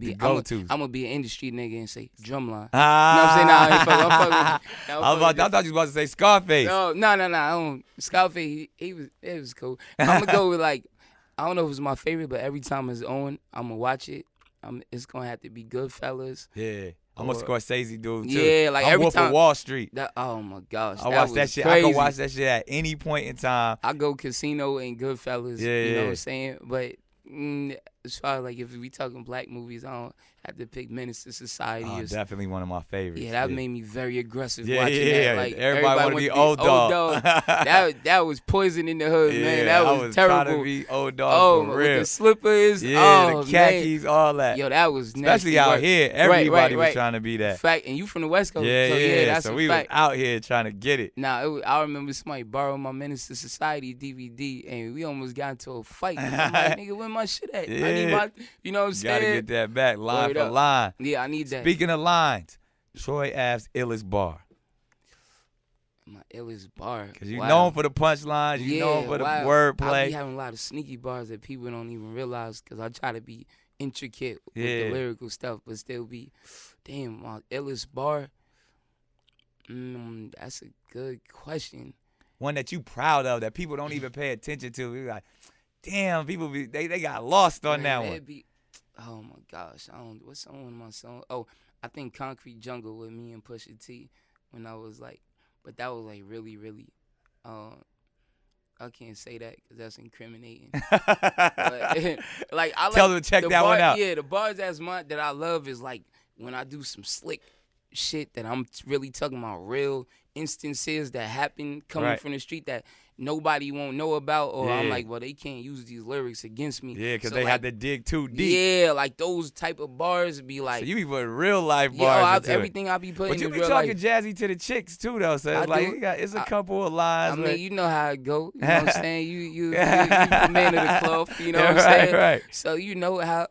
be an industry nigga and say Drumline. You know what I'm saying? Nah, I ain't fucking. I thought you was about to say Scarface. No. Scarface, it was cool. I'm gonna go with, like, I don't know if it's my favorite, but every time it's on, I'm gonna watch it. It's gonna have to be Goodfellas. I'm a Scorsese dude too. Yeah, like I'm every Wolf time. of Wall Street. Oh my gosh, I watch that shit. Crazy. I can watch that shit at any point in time. I go Casino and Goodfellas. You know what I'm saying? But as far as like if we talking black movies, I don't have to pick Menace to Society. Oh, definitely one of my favorites. Yeah, that made me very aggressive yeah, watching yeah, that. Like everybody want to be old dog. that was poison in the hood, yeah, man. That was terrible. Trying to be old dog for real. With the slippers, the khakis, man. all that. Yo, that was nasty. Especially out here, everybody was right. trying to be that. Fact, and you from the West Coast, yeah. That's so a we fact. was out here trying to get it. Nah, I remember somebody borrowed my Menace to Society DVD, and we almost got into a fight. I'm like, nigga, where my shit at? Yeah. I need my, you know what I'm saying? Gotta get that back, line Word for up. line. Yeah, I need that. Speaking of lines, Troy Ave's illest bar. My illest bar. Because you known for the punchlines, you known for the wordplay. I be having a lot of sneaky bars that people don't even realize because I try to be intricate with the lyrical stuff, but still be, damn, my illest bar. That's a good question. One that you proud of that people don't even pay attention to. You're like, damn, people they got lost on that one. Oh my gosh, what's on one of my songs? Oh, I think Concrete Jungle with me and Pusha T when I was like, but that was like really, really, I can't say that because that's incriminating. But, like I tell them to check that one out. Yeah, the bars that I love is like when I do some slick shit that I'm really talking about real instances that happen coming from the street that nobody won't know about, or I'm like, well, they can't use these lyrics against me. Yeah, because they had to dig too deep. Yeah, like those type of bars be like. So you be putting real life bars into everything it. I be putting. But you in be real talking life. jazzy to the chicks too, though. So it's like it's a couple of lines. I mean, you know how it go. You know what I'm saying? You the man of the cloth. You know what I'm saying? Right. So you know how.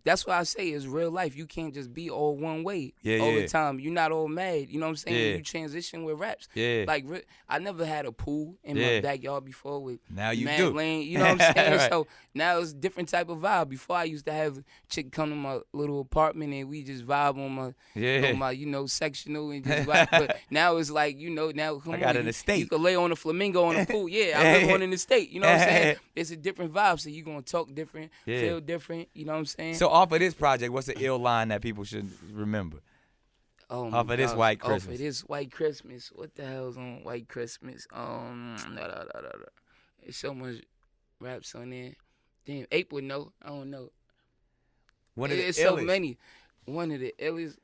That's why I say it's real life. You can't just be all one way all the time. You're not all mad. You know what I'm saying? Yeah. When you transition with raps. Yeah. Like, I never had a pool in my backyard before with now you mad do. lane. You know what I'm saying? Right. So now it's a different type of vibe. Before I used to have a chick come to my little apartment and we just vibe on my sectional and just vibe. But now it's like, now come on. I got an estate. You could lay on a flamingo on a pool. Yeah, I live on an estate. You know what I'm saying? It's a different vibe. So you're going to talk different, feel different. You know what I'm saying? So off of this project, what's the ill line that people should remember? Oh, off of this White Christmas. Off of this White Christmas. What the hell's on White Christmas? There's so much raps on there. Damn, Ape would know. I don't know. There's so many. One of the illest.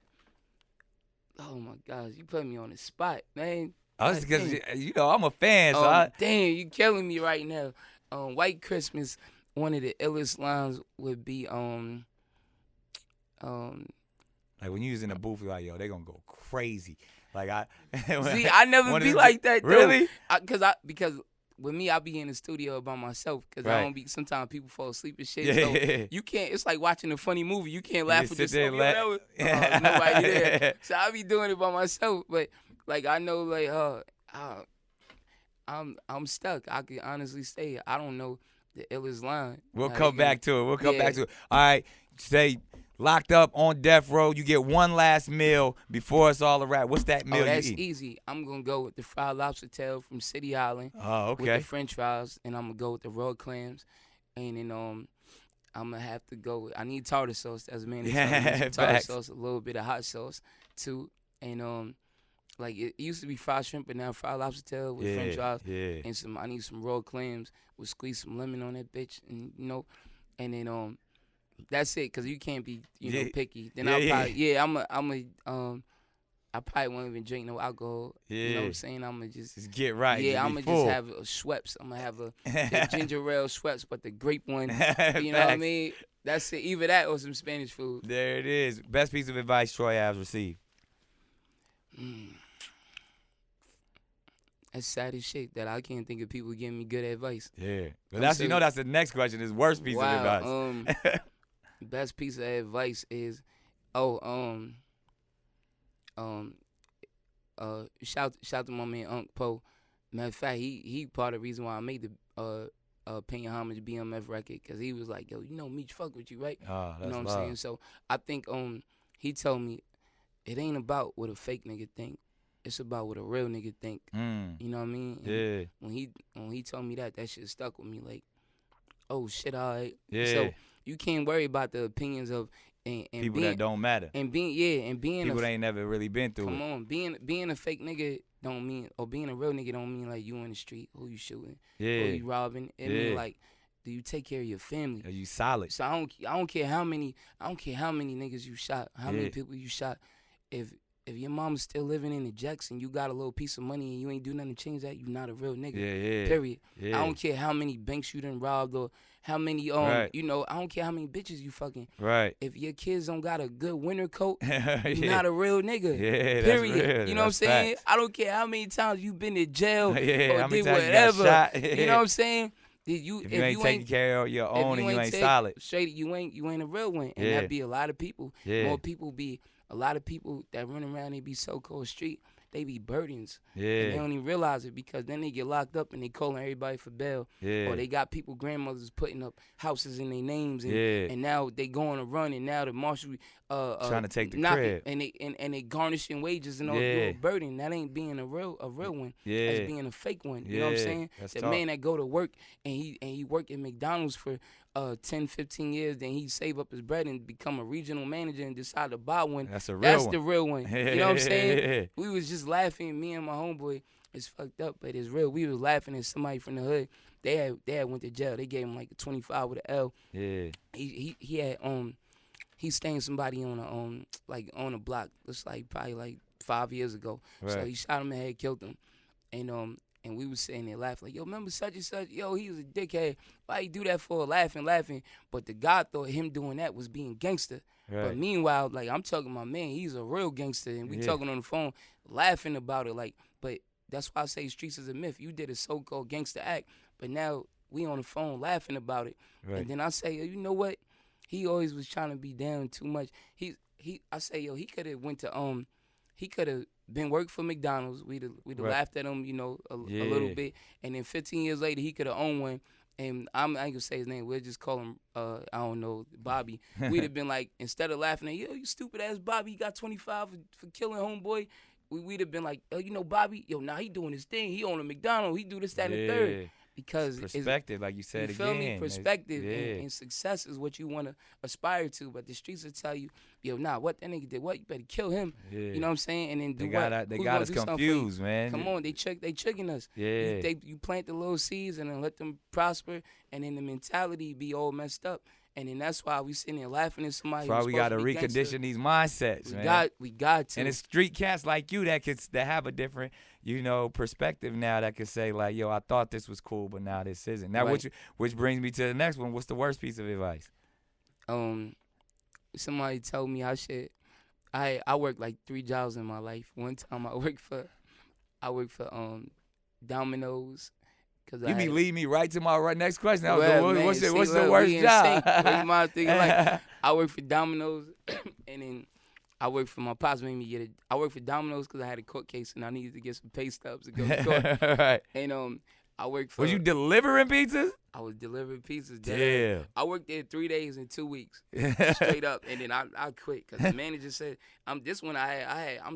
Oh my gosh, you put me on the spot, man. Because I'm a fan. So damn, you killing me right now. White Christmas. One of the illest lines would be like when you was in the booth, you're like, yo, they gonna go crazy. Like I never be like that. Though. Really? Because with me, I be in the studio by myself because I don't be. Sometimes people fall asleep and shit. Yeah. So you can't. It's like watching a funny movie. You can't laugh at sit yourself. there and Nobody there. So I be doing it by myself. But like I know, like I'm stuck. I can honestly say I don't know the illest line. We'll come back to it. All right, say locked up on death row. You get one last meal before it's all a wrap. What's that meal that's you eat? easy. I'm going to go with the fried lobster tail from City Island. Oh, okay. With the french fries. And I'm going to go with the raw clams. And then I'm going to have to go with, I need tartar sauce. That's mandatory. Tartar sauce, a little bit of hot sauce, too. And like it used to be fried shrimp, but now fried lobster tail with french fries. Yeah. And I need some raw clams. We'll squeeze some lemon on that bitch. And, and then that's it, cause you can't be, picky. Then I probably won't even drink no alcohol. Yeah. You know what I'm saying? I'm gonna just get right. Yeah, I'm gonna just have a Schweppes. I'm gonna have the ginger ale Schweppes, but the grape one. You know what I mean? That's it. Either that or some Spanish food. There it is. Best piece of advice Troy Ave's received. That's sad as shit that I can't think of people giving me good advice. Yeah, but that's the next question is worst piece of advice. Best piece of advice is, shout to my man Unc Poe. Matter of fact, he part of the reason why I made the paying homage BMF record, because he was like, yo, Meech fuck with you, right? Oh, that's you know what love. I'm saying? So I think he told me it ain't about what a fake nigga think. It's about what a real nigga think. You know what I mean? Yeah. And when he told me that shit stuck with me. Like, oh shit, all right. Yeah. So you can't worry about the opinions of and people that don't matter. And being people that ain't never really been through it. Come on, being a fake nigga don't mean, or being a real nigga don't mean like you in the street, who you shooting, who you robbing. It mean like do you take care of your family? Are you solid? So I don't care how many niggas you shot, how many people you shot. If your mom's still living in the Jacks and you got a little piece of money and you ain't do nothing to change that, you not a real nigga. Period. I don't care how many banks you done robbed or how many you know, I don't care how many bitches you fucking. Right. If your kids don't got a good winter coat, you you're not a real nigga. Yeah, period. That's real. You know what I'm saying? Facts. I don't care how many times you been to jail or how many did times whatever. You got shot. You know what I'm saying? If you ain't taking care of your own and you ain't solid. Straight, you ain't a real one. And that be a lot of people. More people be a lot of people that run around, they be so-called street, they be burdens. And they don't even realize it because then they get locked up and they calling everybody for bail. Or they got people, grandmothers putting up houses in their names and now they going to run and now the marshal trying to take the crib. It, and they garnishing wages and all a burden. That ain't being a real one. That's being a fake one. You know what I'm saying? That's the tough. man that go to work and he work at McDonald's for 10, 15 years, then he save up his bread and become a regional manager and decide to buy one. That's the real one. You know what I'm saying? We was just laughing, me and my homeboy. It's fucked up, but it's real. We was laughing at somebody from the hood. They had went to jail. They gave him like a 25 with an L. Yeah. He had he stained somebody on a block. It's like probably like 5 years ago. Right. So he shot him in the head, killed him, and we was sitting there laughing like, yo, remember such and such? Yo, he was a dickhead. Why he do that for? Laughing. But the guy thought him doing that was being gangster. Right. But meanwhile, like I'm talking to my man, he's a real gangster, and we talking on the phone, laughing about it. Like, but that's why I say streets is a myth. You did a so-called gangster act, but now we on the phone laughing about it. Right. And then I say, you know what? He always was trying to be down too much. I say, yo, he could have went to he could have been working for McDonald's. We'd have laughed at him, you know, a little bit. And then 15 years later, he could have owned one. And I ain't gonna say his name. We'll just call him, I don't know, Bobby. We'd have been like, instead of laughing at, yo, you stupid ass Bobby, you got 25 for killing homeboy. We'd have been like, oh, you know, Bobby, yo, now he doing his thing. He own a McDonald's. He do this, that, and the third. Because perspective, like you said, you feel me? Perspective and success is what you want to aspire to. But the streets will tell you, yo, what that nigga did, what, you better kill him. You know what I'm saying? And then they got us confused, man. Come on, they tricking us. You plant the little seeds and then let them prosper, and then the mentality be all messed up. And then that's why we sitting there laughing at somebody. That's why we got to recondition these mindsets, man. We got to. And it's street cats like you that have a different, you know, perspective now that could say like, yo, I thought this was cool, but now this isn't. Now, which brings me to the next one. What's the worst piece of advice? Somebody told me I worked like 3 jobs in my life. One time I worked for Domino's. You be leading me right to my next question. What's the worst job? I worked for Domino's, and then I worked for my pops. Made me I worked for Domino's because I had a court case and I needed to get some pay stubs to go to court. Right. And I worked for. Was you delivering pizzas? I was delivering pizzas. Damn. I worked there 3 days and 2 weeks, straight up, and then I quit because the manager said, I'm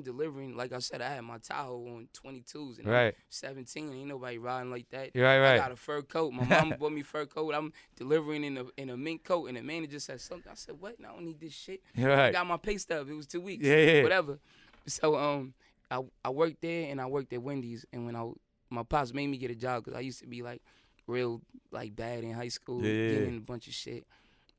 delivering. Like I said, I had my Tahoe on 22s and I'm 17. Ain't nobody riding like that. Right. I got a fur coat. My mama bought me a fur coat. I'm delivering in a mink coat, and the manager said something. I said, what? No, I don't need this shit. I got my pay stub. It was 2 weeks. Whatever. So I worked there and I worked at Wendy's, and when my pops made me get a job because I used to be like real like bad in high school, getting a bunch of shit,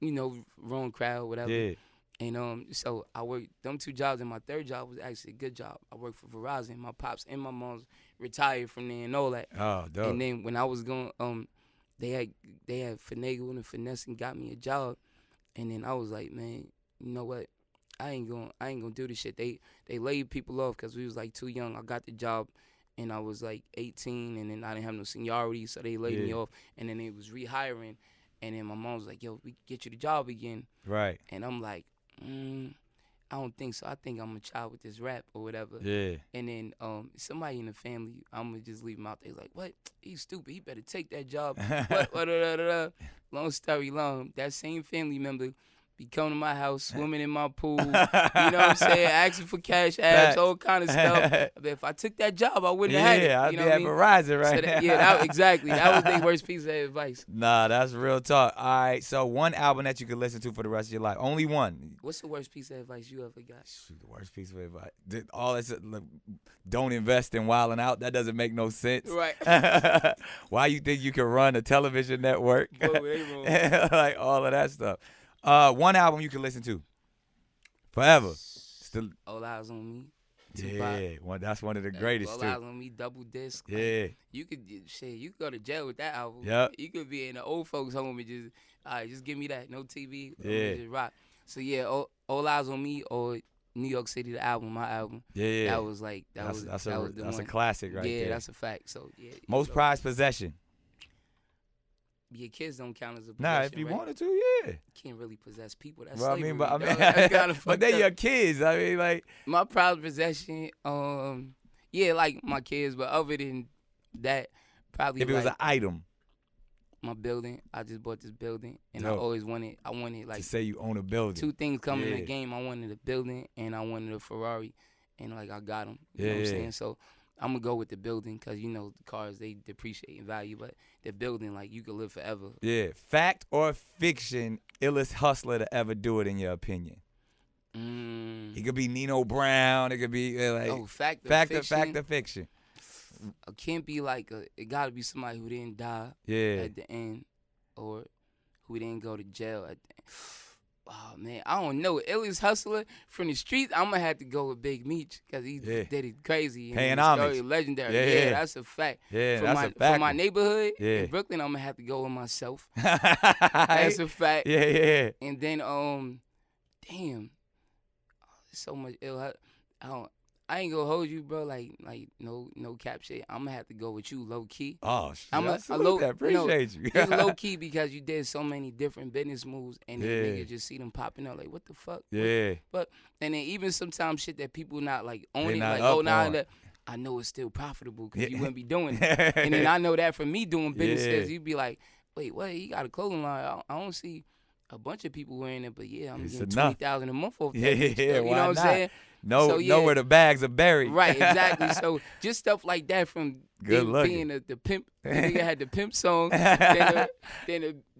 you know, wrong crowd, whatever. And so I worked them 2 jobs, and my 3rd job was actually a good job. I worked for Verizon. My pops and my mom's retired from there and all that. Oh, dope. And then when I was going, they had finagled and finesse and got me a job, and then I was like, man, you know what? I ain't gonna do this shit. They laid people off because we was like too young. I got the job. And I was like 18, and then I didn't have no seniority, so they laid me off. And then they was rehiring, and then my mom was like, yo, we get you the job again. Right. And I'm like, I don't think so. I think I'm a child with this rap or whatever. Yeah. And then somebody in the family, I'm going to just leave him out there. He's like, what? He's stupid. He better take that job. Long story long, that same family member be coming to my house, swimming in my pool, you know what I'm saying, asking for cash apps, all kind of stuff. But if I took that job, I wouldn't have had it. Yeah, I'd you be know at Verizon right now. now. Exactly. That was their worst piece of advice. Nah, that's real talk. All right, so one album that you could listen to for the rest of your life. Only one. What's the worst piece of advice you ever got? Shoot, the worst piece of advice. All this, don't invest in wilding out. That doesn't make no sense. Right. Why you think you can run a television network? Bro, they wrong. Like all of that stuff. One album you can listen to forever. Still. All Eyes on Me. Tupac. Yeah, that's one of the greatest All too. Eyes on Me, double disc. Yeah. You could you could go to jail with that album. Yep. You could be in the old folks' home and just, all right, just give me that. No TV. Yeah. Just rock. So yeah, All Eyes on Me or New York City, the album, my album. Yeah. That was like that's a classic right there. Yeah, that's a fact. So yeah. Most prized possession. Your kids don't count as a possession. Nah, if you right? wanted to, yeah. You can't really possess people. That's Well, slavery. I mean, That's kinda but fucked they up. your kids. I mean, like. My prized possession, yeah, like my kids, but other than that, probably If it was an item. My building. I just bought this building, and Dope. I wanted like To say you own a building. two things coming in Yeah. the game. I wanted a building, and I wanted a Ferrari, and like I got them. You know what I'm Yeah. saying? So I'm gonna go with the building because you know the cars, they depreciate in value, but the building, like, you could live forever. Yeah. Fact or fiction, illest hustler to ever do it in your opinion? It could be Nino Brown. It could be Fact or fiction. It can't be like it gotta be somebody who didn't die Yeah. at the end, or who didn't go to jail at the end. Oh man, I don't know. Illest hustler from the streets, I'm gonna have to go with Big Meech because he did it crazy. Paying his homage. story legendary. Yeah. That's a fact. Yeah, for that's my, a fact. For my neighborhood Yeah. in Brooklyn, I'm gonna have to go with myself. That's That's a fact. Yeah. And then damn, so much ill. I ain't gonna hold you, bro. Like no cap shit. I'm gonna have to go with you, low key. Oh, shit. I'm I salute that. Appreciate you. It's low key because you did so many different business moves, and then Yeah. niggas just see them popping up like, what the fuck? Yeah. And then even sometimes shit that people not like owning, not like, up oh, nah, on. that I know it's still profitable because Yeah. you wouldn't be doing it. And then I know that from me doing businesses, Yeah. you'd be like, wait, he got a clothing line. I don't see a bunch of people wearing it, but yeah, I'm It's getting enough. $20,000 a month off that. Yeah, bitch, yeah, though, you why know what not? I'm saying? Know where the bags are buried. Right, exactly. So just stuff like that from Good them looking. being the pimp. The nigga had the pimp song. then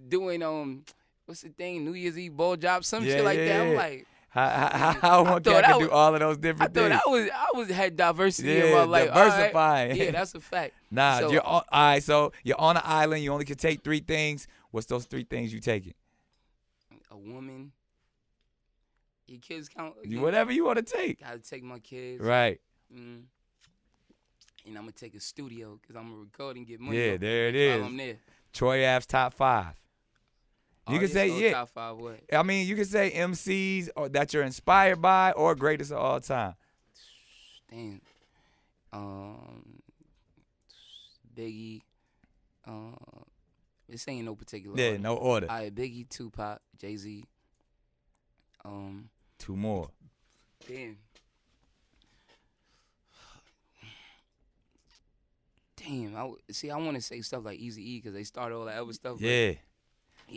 doing what's the thing? New Year's Eve ball job, some shit like that. I'm like, how one cat can do all of those different things. I had diversity in my life. diversifying. All right. Yeah, that's a fact. Nah, So- all right. So you're on an island. You only can take 3 things. What's those 3 things you taking? A woman. Your kids count. Whatever you want to take. Gotta take my kids. Right. And I'm gonna take a studio because I'm gonna record and get money. Yeah, off there it while is. I'm there. Troy Ave's top 5. You can Artists say or yeah. Top 5 what? I mean, you can say MCs or that you're inspired by or greatest of all time. Damn. Biggie. This ain't no particular Yeah, order. no order. All right, Biggie, Tupac, Jay-Z. 2 more. Damn. I want to say stuff like Eazy-E because they started all that other stuff. but Yeah.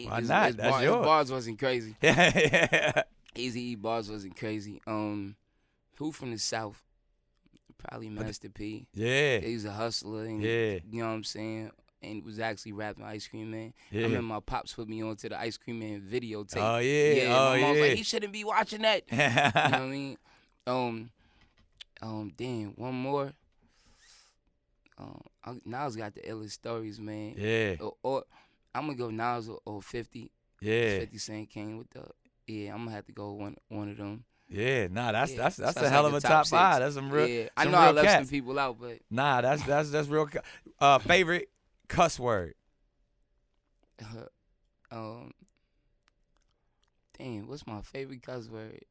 Why not? That's his yours. bars wasn't crazy. Yeah. Eazy-E bars wasn't crazy. Who from the South? Probably Master P. Yeah. He's a hustler. And, Yeah. You know what I'm saying? And was actually rapping Ice Cream Man. Yeah. I remember my pops put me on to the Ice Cream Man videotape. Oh, yeah. My mom was yeah. like, he shouldn't be watching that. You know what I mean? Damn, one more. Nas got the illest stories, man. Yeah. Or I'm gonna go Nas or 50. Yeah. 50 Cent came with the. Yeah, I'm gonna have to go one of them. Yeah. Nah, that's Yeah. a So hell like of a the top top 5. six. That's some real. Yeah, some I know I real left cats. some people out, but Nah, that's real. Favorite cuss word. damn, what's my favorite cuss word?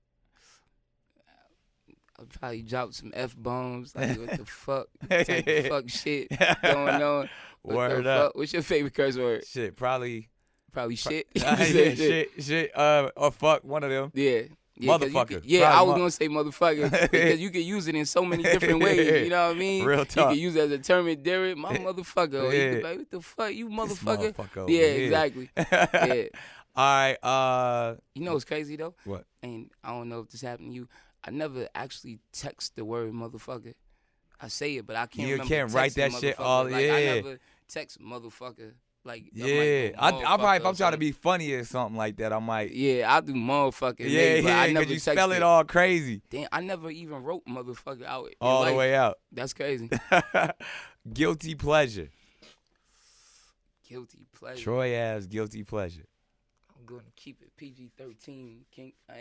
I'll probably drop some F-bombs, like what the fuck, type of fuck shit going on. What Word the up. fuck? What's your favorite curse word? Shit, probably. Probably shit. Yeah, shit. Or fuck, one of them. Yeah. Motherfucker. Yeah, I Probably was gonna say motherfucker because you can use it in so many different ways. You know what I mean? Real You talk. can use it as a term endearment. My motherfucker. Or you Yeah. can be like, what the fuck, you This motherfucker? motherfucker over Yeah, here. exactly. Yeah. All right. You know what's crazy though? What? And I don't know if this happened to you. I never actually text the word motherfucker. I say it, but I can't remember. You can't write that shit all. Like, yeah. I never text motherfucker. Like, yeah. I probably if I'm trying to be funny or something like that, I might. Yeah, I do motherfucker. Yeah, maybe, but I never because you spell it all crazy. Damn, I never even wrote motherfucker out. All the way out. That's crazy. Guilty pleasure. Guilty pleasure. Troy Ave's guilty pleasure. I'm going to keep it PG-13.